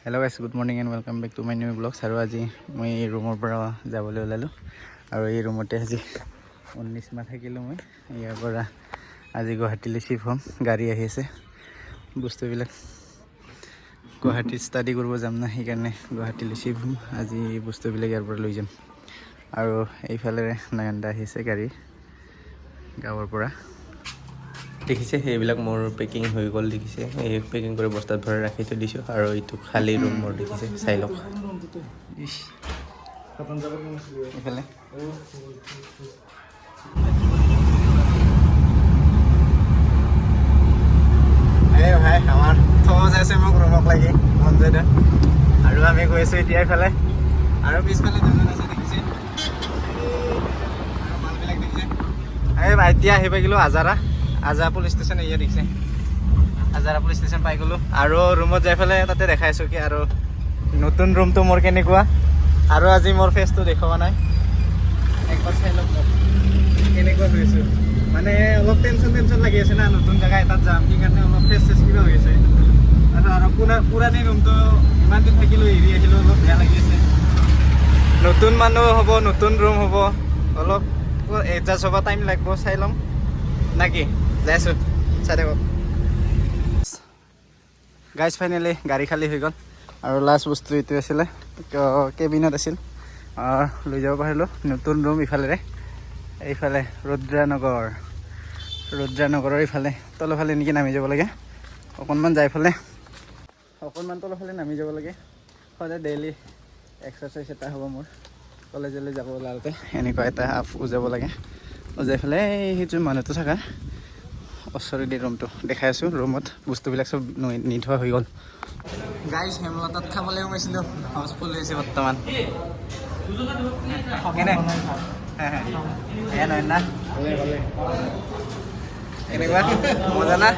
Hello guys good morning and welcome back to my new vlogs. और आज मैं rumour पर जाबले ओलालो और ये रूमते आज 19 माह থাকিলো मैं ইয়াৰ পৰা আজি গুৱাহাটীলৈ শিফ্ট হ'ম। গাড়ী আহি আছে, বস্তুবিলাক গুৱাহাটী ষ্টাডি কৰিব যাম না, সেইকাৰণে গুৱাহাটীলৈ শিফ্ট হ'ম। আজি বস্তুবিলাক ইয়াৰ পৰা লৈ যাম। আৰু এইফালে নয়নদা আহিছে গাড়ী গাঁৱৰ পৰা। দেখিছে সেইবিলাক মোৰ পেকিং হৈ গ'ল, দেখিছে এই পেকিং কৰি বস্তাত ভৰাই ৰাখি থৈ দিছোঁ। আৰু এইটো খালী ৰুম মোৰ দেখিছে, চাই লওক। এইফালে এই ভাই আমাৰ থ'ব যাইছে মোক ৰুমক লাগি মন যায়। আৰু আমি গৈ আছোঁ এতিয়া এইফালে, আৰু পিছফালে দুজন আছে দেখিছে, আৰু মানুহবিলাক দেখিছে। এই এতিয়া আহি পাই গ'লোঁ আজা পুলিচ ষ্টেচন। এয়া দেখিছে আজাৰা পুলিচ ষ্টেচন পাই গ'লোঁ। আৰু ৰুমত যাই পেলাই তাতে দেখাইছোঁ কি আৰু নতুন ৰুমটো মোৰ কেনেকুৱা। আৰু আজি মোৰ ফেচটো দেখুওৱা নাই, একবাৰ চাই লওক মোক কেনেকুৱা হৈছোঁ। মানে অলপ টেনশ্যন লাগি আছে না, নতুন জেগা এটাত যাম, সেইকাৰণে অলপ ফ্ৰেছ কিবা হৈ আছে। আৰু পুৰাণি ৰুমটো ইমান দিন থাকিলোঁ, এৰি আহিলোঁ, অলপ বেয়া লাগি আছে। নতুন মানুহ হ'ব, নতুন ৰুম হ'ব, অলপ এডজাষ্ট হ'ব, টাইম লাগিব। চাই ল'ম নাকি, যাই আছোঁ, চাই থাকক। গাইজ ফাইনেলি গাড়ী খালী হৈ গ'ল। আৰু লাষ্ট বস্তু এইটো আছিলে, কেবিনত আছিল, লৈ যাব পাৰিলোঁ। নতুন ৰুম ইফালেৰে, এইফালে ৰুদ্ৰানগৰৰ ইফালে তলফালে নেকি নামি যাব লাগে। অকণমান যাই ফালে অকণমান তলফালে নামি যাব লাগে। সদায় ডেইলি এক্সাৰচাইজ এটা হ'ব মোৰ। কলেজলৈ যাব ওলাওঁতে এনেকুৱা এটা আপ উজাব লাগে। উজাই পেলাই সেইটো মানুহটো থকা ওচৰেদি ৰুমটো দেখাই আছোঁ। ৰুমত বস্তুবিলাক চব নিধোৱা হৈ গ'ল। গাইজ হেমলতাত খাবলৈ সোমাইছিলোঁ, হাউচফুল হৈছে বৰ্তমান। কেনে এয়া নহয় না, এনেকুৱা মজা না,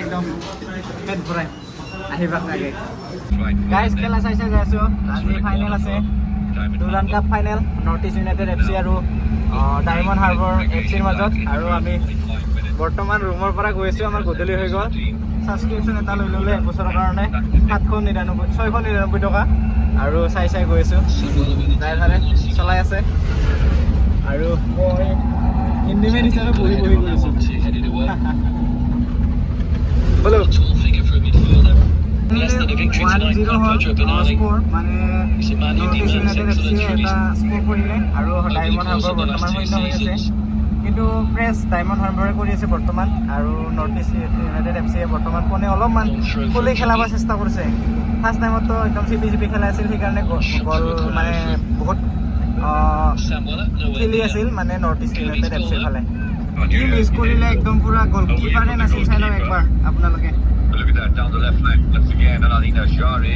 একদম পেট ভৰাই আহিবা লাগে। গাইজ খেলা চাইছে গৈ আছোঁ। আজি ফাইনেল আছে, Durand cup final, north east United FC আৰু ডায়মণ্ড হাৰ্বৰ FCৰ মাজত। আৰু আমি বৰ্তমান ৰুমৰ পৰা গৈ আছোঁ। আমাৰ গধূলি হৈ গ'ল। ছাবস্ক্ৰিপশ্যন এটা লৈ ল'লে একবছৰৰ কাৰণে 699 টকা। আৰু চাই গৈ আছোঁ, ড্ৰাইভাৰে চলাই আছে আৰু মই ইণ্ডিমেন হিচাপে বহি গৈ আছোঁ। বলো 1-0 হ'ল স্ক'ৰ, মানে নৰ্থ ইষ্ট ইউনাইটেড FCয়ে এটা স্ক'ৰ কৰিলে আৰু ডায়মণ্ড হাৰ্বৰ বৰ্তমান 0 হৈ আছে। কিন্তু প্ৰেছ ডায়মণ্ড হাৰ্বৰে কৰি আছে বৰ্তমান, আৰু নৰ্থ ইষ্ট ইউনাইটেড FCয়ে বৰ্তমান কোনে অলপমান ফুলি খেলাব চেষ্টা কৰিছে। ফাৰ্ষ্ট টাইমততো একদম চিপি খেলা আছিল, সেইকাৰণে গ'ল মানে বহুত খেলি আছিল মানে নৰ্থ ইষ্ট ইউনাইটেড FCৰ ফালে। কি মিছ কৰিলে একদম পুৰা গ'ল কিপাৰে নাছিল। চাই লওক একবাৰ আপোনালোকে। Look at that down the left flank. Once again, Alina Jare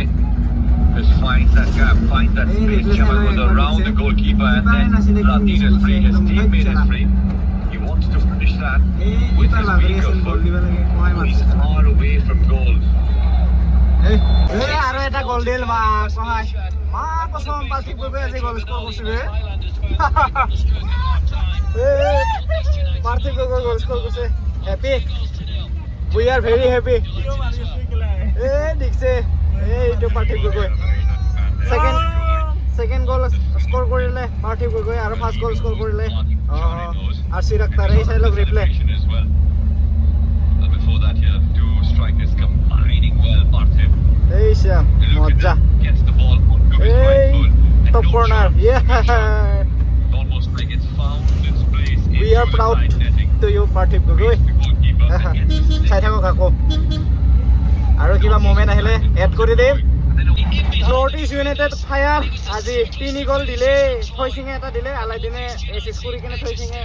just finds that gap, finds that space. Chaman was around the goalkeeper, and then Latin is free. His teammate is free. He wants to finish that with his weaker foot. He's far away from goal. আৰু এটা গ'ল দিল মা কহাই মা কসম পাল্টি কৰিব আজি goal score কৰিছে। পাৰ্থিৱ গগৈ গ'ল স্ক'ৰ কৰিছে। Happy, we are very happy. দেখিছে এইটো পাৰ্থিৱ গগৈ ছেকেণ্ড গ'ল স্ক'ৰ কৰিলে পাৰ্থিৱ গগৈ, আৰু ফাৰ্ষ্ট গ'ল স্ক'ৰ কৰিলে আৰচি আখতাৰ। এই চাই লওক ৰিপ্লে। এই মজা, এই top corner. We are proud to you Parthib Gogoi. চাই থাকক আকৌ, আৰু কিবা মুভমেণ্ট আহিলে এড কৰি দিম। নৰ্থ ইষ্ট ইউনাইটেড ফায়াৰ আজি 3 গ'ল দিলে। থৈচিঙে এটা দিলে, আলাইদিনে এচিষ্ট কৰি কিনে থৈচিঙে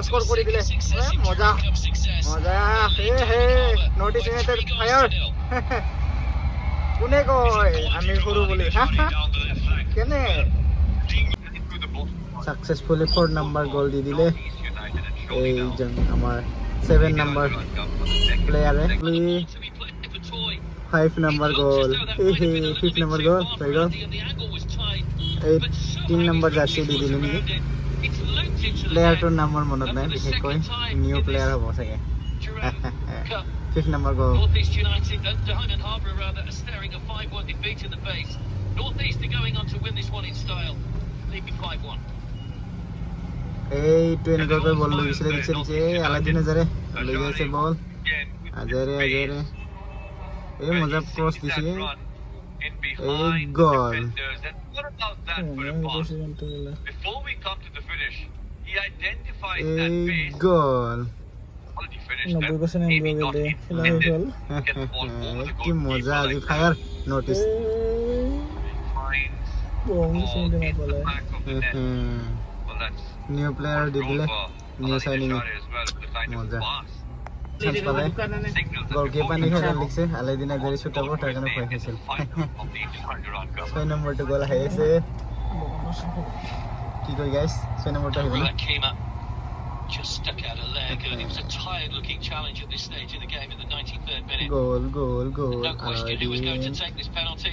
স্ক'ৰ কৰি দিলে। মজা মজা, হে নৰ্থ ইষ্ট ইউনাইটেড ফায়াৰ। কোনে কয় আমি সৰু বুলি, কেনে ছাকচেছফুলি 4 নম্বৰ গ'ল দি দিলে এইজন আমাৰ 7 নম্বৰ প্লেয়াৰে। 5 নম্বৰ গ'ল, 5th নম্বৰ গ'ল হৈ গ'ল। এই 3 নম্বৰ জাৰ্চি দি দিলে নেকি, প্লেয়াৰটোৰ নামৰ মনত নাই বিশেষকৈ, নিউ প্লেয়াৰ হ'ব চাগে। Cup. 5th number goal. Northeast United and Diamond Harbour rather are staring a 5-1 defeat in the base. Northeast are going on to win this one in style, leading 5-1. এই two এনেকুৱাকৈ বল লৈ গৈছিলে দিছে Aladdin আজাৰে লৈ গৈছে বল আজাৰে এই মজা ক্ৰছ দিছে এই গল What about that for a pass? Before we come to the finish, he identifies that এই pace. Goal Already finished that. Maybe not intended. Get the ball over the কি goalkeeper মজা আজি like fire notice finds ball in the back of the net. Well, that's new player দি দিলে new signing মজা chance পালে goalkeeper নিখে লিখছে Alaaeddine Azhari ছুটাব তার কারণে ভয় খাইছিল 6 নম্বরটো গোল আইছে কি কই গাইস 6 নম্বরটো আহিব না just stuck out a leg, and it was a tired-looking challenge at this stage in the game in the 93rd minute. Goal. No question who was going to take this penalty.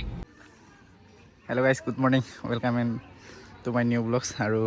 Hello guys, good morning. Welcome in to my new vlogs. Aru